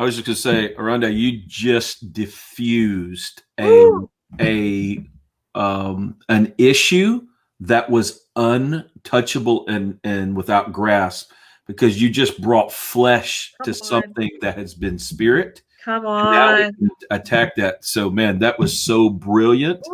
I was just going to say, Aranda, you just diffused a an issue that was untouchable and without grasp, because you just brought flesh to something that has been spirit. Come And now we on. can attack that. So, man, that was so brilliant.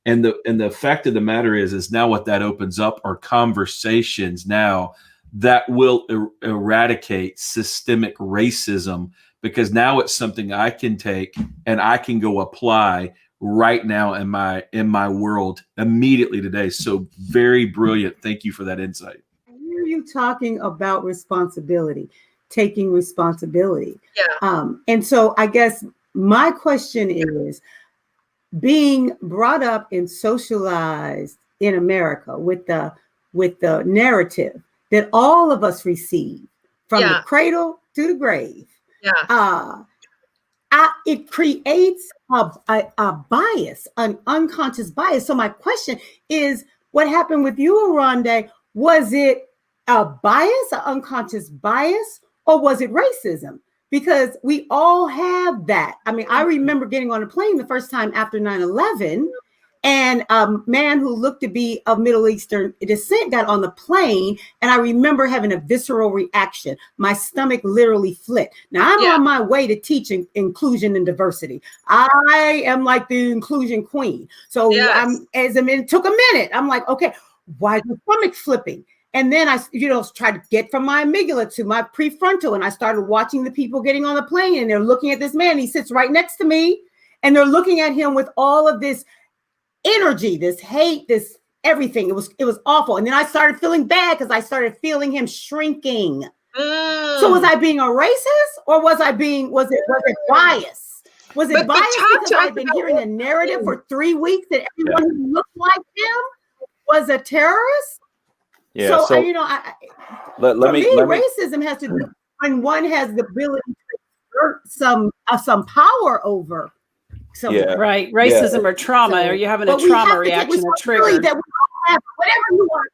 And the fact of the matter is now what that opens up are conversations now that will eradicate systemic racism, because now it's something I can take and I can go apply right now in my world immediately today. So very brilliant. Thank you for that insight. I hear you talking about responsibility, taking responsibility. Yeah. And so I guess my question is, being brought up and socialized in America with the narrative that all of us receive from the cradle to the grave. Yeah. It creates a bias, an unconscious bias. So my question is, what happened with you, Aronde? Was it a bias, an unconscious bias, or was it racism? Because we all have that. I mean, I remember getting on a plane the first time after 9/11, and a man who looked to be of Middle Eastern descent got on the plane, and I remember having a visceral reaction. My stomach literally flipped. Now, I'm on my way to teaching inclusion and diversity. I am like the inclusion queen. So it took a minute. I'm like, okay, why is the stomach flipping? And then I, tried to get from my amygdala to my prefrontal, and I started watching the people getting on the plane, and they're looking at this man. He sits right next to me, and they're looking at him with all of this energy, this hate, this everything. It was awful. And then I started feeling bad because I started feeling him shrinking. So was I being a racist, or was it bias? Was it bias because I've been hearing a narrative for 3 weeks that everyone who looked like him was a terrorist? Yeah. So let me racism has to do when one has the ability to exert some power over someone. Yeah. Right. Racism or trauma, or you having a trauma reaction or trigger. That we all have, whatever you want to